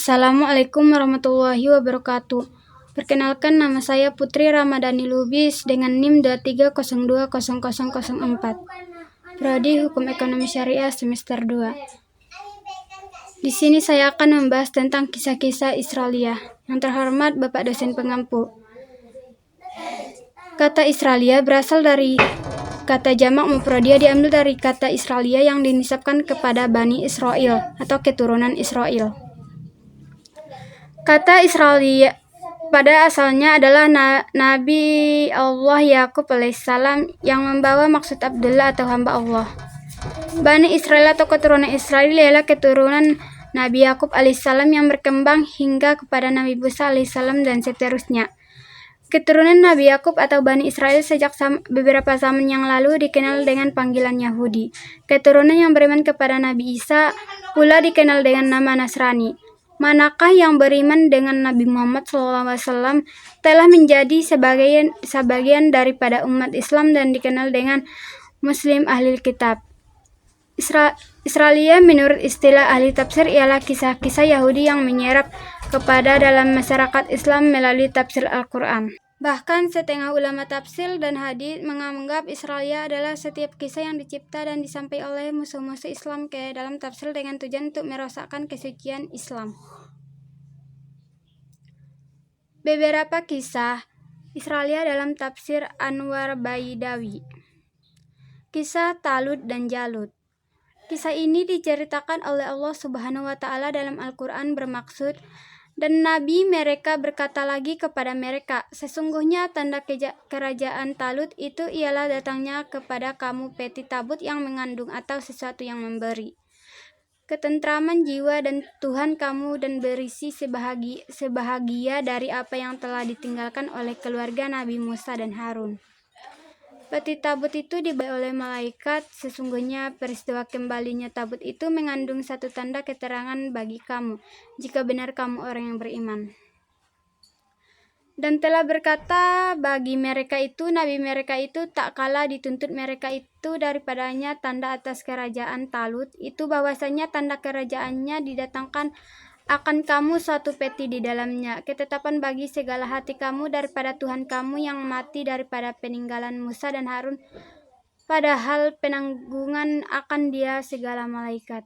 Assalamualaikum warahmatullahi wabarakatuh. Perkenalkan, nama saya Putri Ramadhani Lubis dengan NIM 23020004. Prodi Hukum Ekonomi Syariah semester 2. Di sini saya akan membahas tentang kisah-kisah Israiliyah. Yang terhormat Bapak dosen pengampu. Kata Israiliyah berasal dari kata jamak mufradia diambil dari kata Israiliyah yang dinisabkan kepada Bani Israel atau keturunan Israel. Kata Israiliyah pada asalnya adalah Nabi Allah Yakub alaihissalam yang membawa maksud Abdullah atau hamba Allah. Bani Israel atau keturunan Israel ialah keturunan Nabi Yakub alaihissalam yang berkembang hingga kepada Nabi Musa alaihissalam dan seterusnya. Keturunan Nabi Yakub atau Bani Israel sejak beberapa zaman yang lalu dikenal dengan panggilan Yahudi. Keturunan yang beriman kepada Nabi Isa pula dikenal dengan nama Nasrani. Manakah yang beriman dengan Nabi Muhammad SAW telah menjadi sebagian daripada umat Islam dan dikenal dengan Muslim Ahlul Kitab. Israiliyah menurut istilah ahli tafsir ialah kisah-kisah Yahudi yang menyerap kepada dalam masyarakat Islam melalui tafsir Al-Quran. Bahkan setengah ulama tafsir dan hadis menganggap Israiliyah adalah setiap kisah yang dicipta dan disampaikan oleh musuh-musuh Islam ke dalam tafsir dengan tujuan untuk merosakkan kesucian Islam. Beberapa kisah Israiliyah dalam tafsir Anwar Baidawi. Kisah Talut dan Jalut. Kisah ini diceritakan oleh Allah Subhanahu wa Ta'ala dalam Al-Quran bermaksud, dan Nabi mereka berkata lagi kepada mereka, sesungguhnya tanda kerajaan Talut itu ialah datangnya kepada kamu peti tabut yang mengandung atau sesuatu yang memberi ketentraman jiwa dan Tuhan kamu dan berisi sebahagia dari apa yang telah ditinggalkan oleh keluarga Nabi Musa dan Harun. Peti tabut itu dibawa oleh malaikat, sesungguhnya peristiwa kembalinya tabut itu mengandung satu tanda keterangan bagi kamu, jika benar kamu orang yang beriman. Dan telah berkata bagi mereka itu, Nabi mereka itu tak kalah dituntut mereka itu daripadanya tanda atas kerajaan Talut, itu bahwasanya tanda kerajaannya didatangkan akan kamu suatu peti di dalamnya, ketetapan bagi segala hati kamu daripada Tuhan kamu yang mati daripada peninggalan Musa dan Harun, padahal penanggungan akan dia segala malaikat.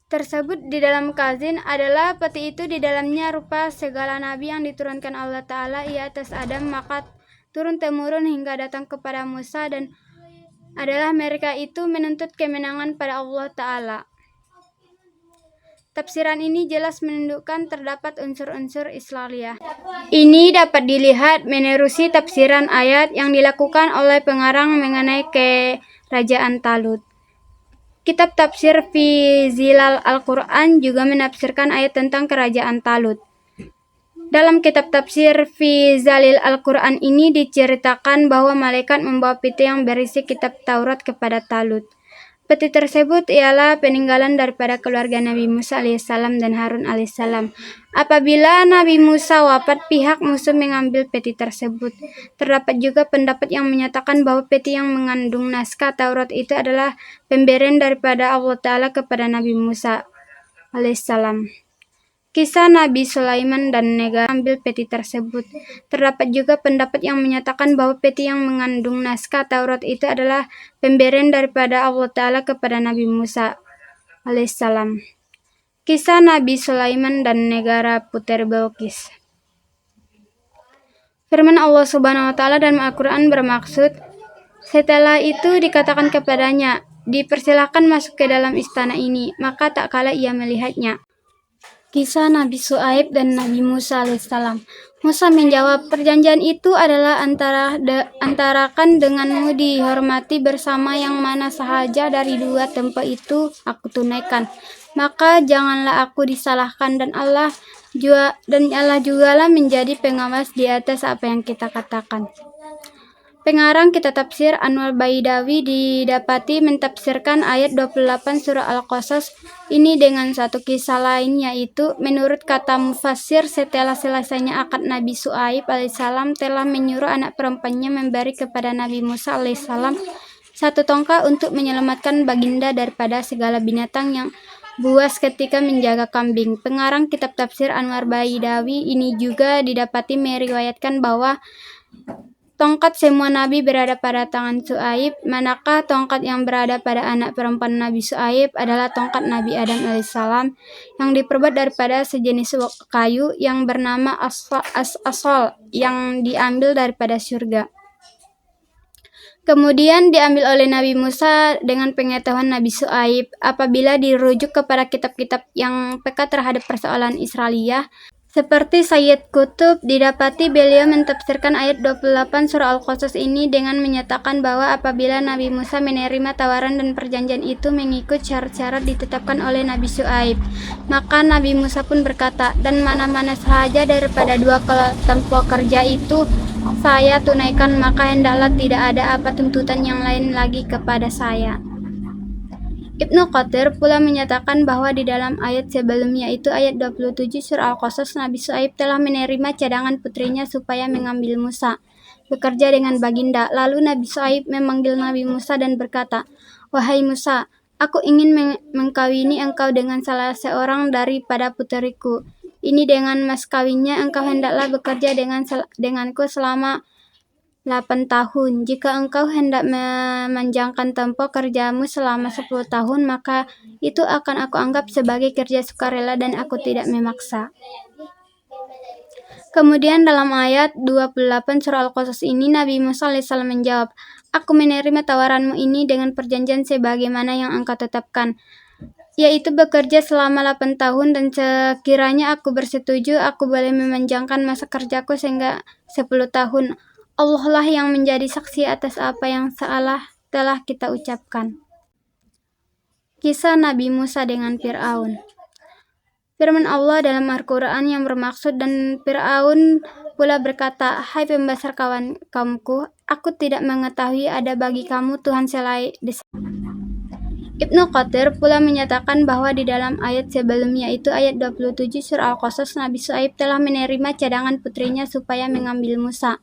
Tersebut di dalam Kazin adalah peti itu di dalamnya rupa segala nabi yang diturunkan Allah Ta'ala ia atas Adam, maka turun-temurun hingga datang kepada Musa, dan adalah mereka itu menuntut kemenangan pada Allah Ta'ala. Tafsiran ini jelas menunjukkan terdapat unsur-unsur Israiliyah. Ini dapat dilihat menerusi tafsiran ayat yang dilakukan oleh pengarang mengenai kerajaan Talut. Kitab tafsir Fi Zilal Al-Quran juga menafsirkan ayat tentang kerajaan Talut. Dalam kitab tafsir Fi Zalil Al-Quran ini diceritakan bahwa malaikat membawa peti yang berisi kitab Taurat kepada Talut. Peti tersebut ialah peninggalan daripada keluarga Nabi Musa alaihissalam dan Harun alaihissalam. Apabila Nabi Musa wafat, pihak musuh mengambil peti tersebut. Terdapat juga pendapat yang menyatakan bahwa peti yang mengandung naskah Taurat itu adalah pemberian daripada Allah Ta'ala kepada Nabi Musa alaihissalam. Kisah Nabi Sulaiman dan negara ambil peti tersebut. Terdapat juga pendapat yang menyatakan bahwa peti yang mengandung naskah Taurat itu adalah pemberian daripada Allah Ta'ala kepada Nabi Musa alaihissalam. Kisah Nabi Sulaiman dan negara Putri Bilqis. Firman Allah Subhanahu wa Ta'ala dalam Al-Quran bermaksud, setelah itu dikatakan kepadanya, dipersilahkan masuk ke dalam istana ini, maka tak kala ia melihatnya. Kisah Nabi Syuaib dan Nabi Musa alaihissalam. Musa menjawab, perjanjian itu adalah antarakan denganmu dihormati bersama yang mana sahaja dari dua tempat itu aku tunaikan. Maka janganlah aku disalahkan dan Allah jugalah menjadi pengawas di atas apa yang kita katakan. Pengarang kitab tafsir Anwar Baidawi didapati mentafsirkan ayat 28 surah Al-Qasas ini dengan satu kisah lain, yaitu menurut kata mufassir setelah selesainya akad Nabi Syuaib alaihissalam telah menyuruh anak perempuannya memberi kepada Nabi Musa alaihissalam satu tongkat untuk menyelamatkan baginda daripada segala binatang yang buas ketika menjaga kambing. Pengarang kitab tafsir Anwar Baidawi ini juga didapati meriwayatkan bahwa tongkat semua nabi berada pada tangan Syuaib, manakah tongkat yang berada pada anak perempuan Nabi Syuaib adalah tongkat Nabi Adam alaihissalam yang diperbuat daripada sejenis kayu yang bernama asol yang diambil daripada surga. Kemudian diambil oleh Nabi Musa dengan pengetahuan Nabi Syuaib. Apabila dirujuk kepada kitab-kitab yang peka terhadap persoalan Israiliyah, seperti Sayyid Qutb, didapati beliau mentafsirkan ayat 28 surah Al-Qasas ini dengan menyatakan bahwa apabila Nabi Musa menerima tawaran dan perjanjian itu mengikut syarat-syarat ditetapkan oleh Nabi Syuaib, maka Nabi Musa pun berkata, dan mana-mana sahaja daripada dua kelompok kerja itu saya tunaikan, maka hendaklah tidak ada apa tuntutan yang lain lagi kepada saya. Ibnu Katsir pula menyatakan bahwa di dalam ayat sebelumnya itu ayat 27 surah Al-Qasas, Nabi Syuaib telah menerima cadangan putrinya supaya mengambil Musa, bekerja dengan baginda. Lalu Nabi Syuaib memanggil Nabi Musa dan berkata, "Wahai Musa, aku ingin mengkawini engkau dengan salah seorang daripada puteriku. Ini dengan mas kawinnya engkau hendaklah bekerja denganku selama 8 tahun. Jika engkau hendak memanjangkan tempo kerjamu selama 10 tahun, maka itu akan aku anggap sebagai kerja sukarela dan aku tidak memaksa." Kemudian dalam ayat 28 surah Al-Qasas ini Nabi Musa alaihissalam menjawab, "Aku menerima tawaranmu ini dengan perjanjian sebagaimana yang engkau tetapkan, yaitu bekerja selama 8 tahun dan sekiranya aku bersetuju, aku boleh memanjangkan masa kerjaku sehingga 10 tahun. Allah lah yang menjadi saksi atas apa yang telah kita ucapkan." Kisah Nabi Musa dengan Fir'aun. Firman Allah dalam Al-Quran yang bermaksud, dan Fir'aun pula berkata, "Hai pembesar kaumku, aku tidak mengetahui ada bagi kamu Tuhan selain." Ibnu Katsir pula menyatakan bahwa di dalam ayat sebelumnya itu ayat 27 surah Al-Qasas, Nabi Syuaib telah menerima cadangan putrinya supaya mengambil Musa,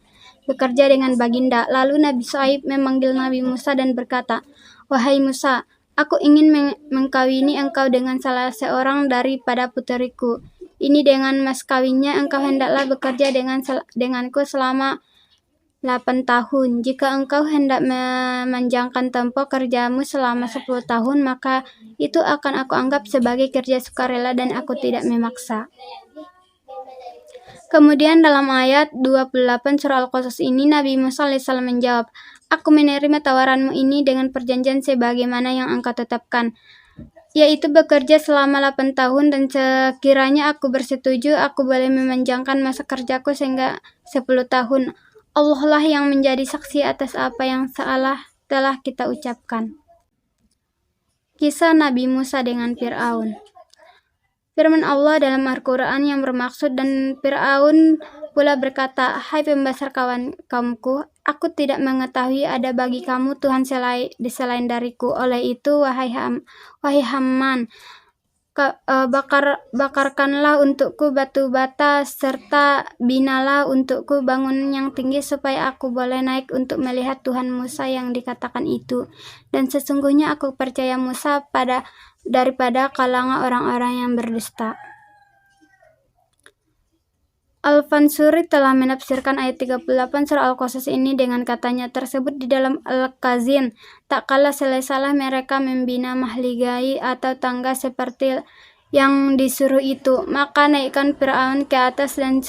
bekerja dengan baginda. Lalu Nabi Syuaib memanggil Nabi Musa dan berkata, "Wahai Musa, aku ingin mengkawini engkau dengan salah seorang daripada puteriku. Ini dengan mas kawinnya engkau hendaklah bekerja denganku selama 8 tahun. Jika engkau hendak memanjangkan tempo kerjamu selama 10 tahun, maka itu akan aku anggap sebagai kerja sukarela dan aku tidak memaksa." Kemudian dalam ayat 28 surah Al-Qasas ini Nabi Musa alaihissalam menjawab, "Aku menerima tawaranmu ini dengan perjanjian sebagaimana yang engkau tetapkan, yaitu bekerja selama 8 tahun dan sekiranya aku bersetuju, aku boleh memanjangkan masa kerjaku sehingga 10 tahun. Allah lah yang menjadi saksi atas apa yang telah kita ucapkan." Kisah Nabi Musa dengan Fir'aun. Firman Allah dalam Al-Quran yang bermaksud, dan Fir'aun pula berkata, "Hai pembesar kaumku, aku tidak mengetahui ada bagi kamu Tuhan selain dariku. Oleh itu, wahai Haman, bakarkanlah untukku batu bata serta binalah untukku bangunan yang tinggi supaya aku boleh naik untuk melihat Tuhan Musa yang dikatakan itu. Dan sesungguhnya aku percaya Musa daripada kalangan orang-orang yang berdusta." Al-Fansuri telah menafsirkan ayat 38 surah Al-Qasas ini dengan katanya tersebut di dalam Al-Kazin, "Tak kala selesailah mereka membina mahligai atau tangga seperti yang disuruh itu, maka naikkan Fir'aun ke atas dan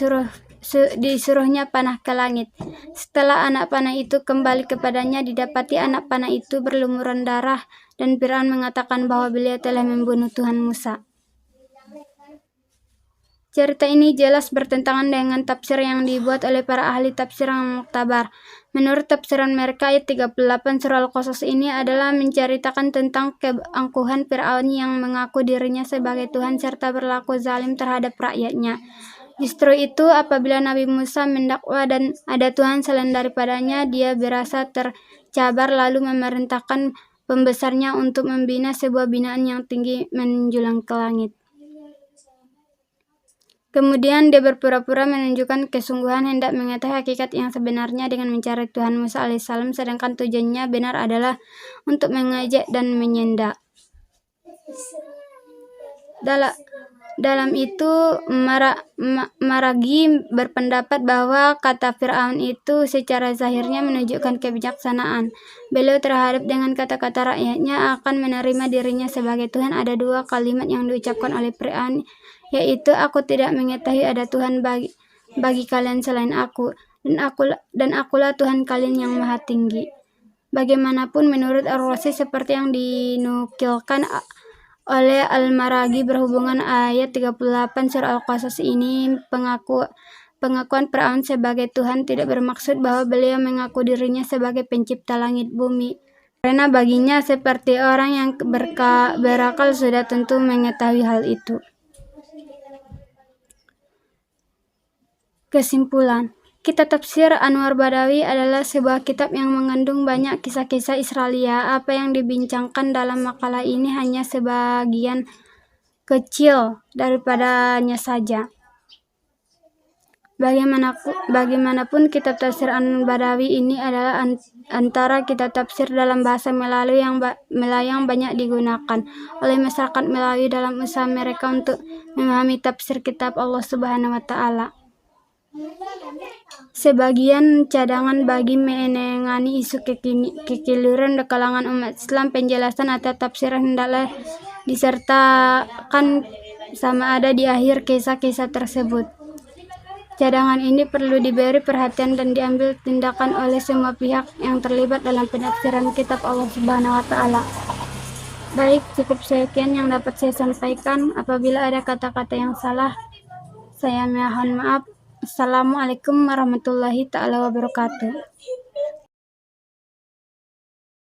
disuruhnya panah ke langit. Setelah anak panah itu kembali kepadanya, didapati anak panah itu berlumuran darah dan Fir'aun mengatakan bahwa beliau telah membunuh Tuhan Musa." Cerita ini jelas bertentangan dengan tafsir yang dibuat oleh para ahli tafsir yang muktabar. Menurut tafsiran mereka, ayat 38 surah Al-Qasas ini adalah menceritakan tentang keangkuhan Fir'aun yang mengaku dirinya sebagai Tuhan serta berlaku zalim terhadap rakyatnya. Justru itu, apabila Nabi Musa mendakwa dan ada Tuhan selain daripadanya, dia berasa tercabar lalu memerintahkan pembesarnya untuk membina sebuah binaan yang tinggi menjulang ke langit. Kemudian dia berpura-pura menunjukkan kesungguhan hendak mengetahui hakikat yang sebenarnya dengan mencari Tuhan Musa alaihissalam, sedangkan tujuannya benar adalah untuk mengejek dan menyenda. Dalam itu, Maragi berpendapat bahwa kata Fir'aun itu secara zahirnya menunjukkan kebijaksanaan. Beliau terhadap dengan kata-kata rakyatnya akan menerima dirinya sebagai Tuhan. Ada dua kalimat yang diucapkan oleh Fir'aun, yaitu, "Aku tidak mengetahui ada Tuhan bagi kalian selain aku, dan akulah Tuhan kalian yang maha tinggi." Bagaimanapun, menurut Ar-Razi, seperti yang dinukilkan oleh Al-Maragi berhubungan ayat 38 surah Al-Qasas ini, pengakuan Fir'aun sebagai Tuhan tidak bermaksud bahwa beliau mengaku dirinya sebagai pencipta langit bumi, karena baginya seperti orang yang berakal sudah tentu mengetahui hal itu. Kesimpulan, kitab tafsir Anwar Badawi adalah sebuah kitab yang mengandung banyak kisah-kisah Israelia. Apa yang dibincangkan dalam makalah ini hanya sebagian kecil daripadanya saja. Bagaimanapun, kitab tafsir Anwar Badawi ini adalah antara kitab tafsir dalam bahasa Melayu yang banyak digunakan oleh masyarakat Melayu dalam usaha mereka untuk memahami tafsir kitab Allah Subhanahu wa Ta'ala. Sebagian cadangan bagi menangani isu kekeliruan di kalangan umat Islam, penjelasan atau tafsir hendaklah disertakan sama ada di akhir kisah-kisah tersebut. Cadangan ini perlu diberi perhatian dan diambil tindakan oleh semua pihak yang terlibat dalam penafsiran kitab Allah Subhanahu wa Ta'ala. Baik, cukup sekian yang dapat saya sampaikan. Apabila ada kata-kata yang salah, saya mohon maaf. Assalamualaikum warahmatullahi ta'ala wabarakatuh.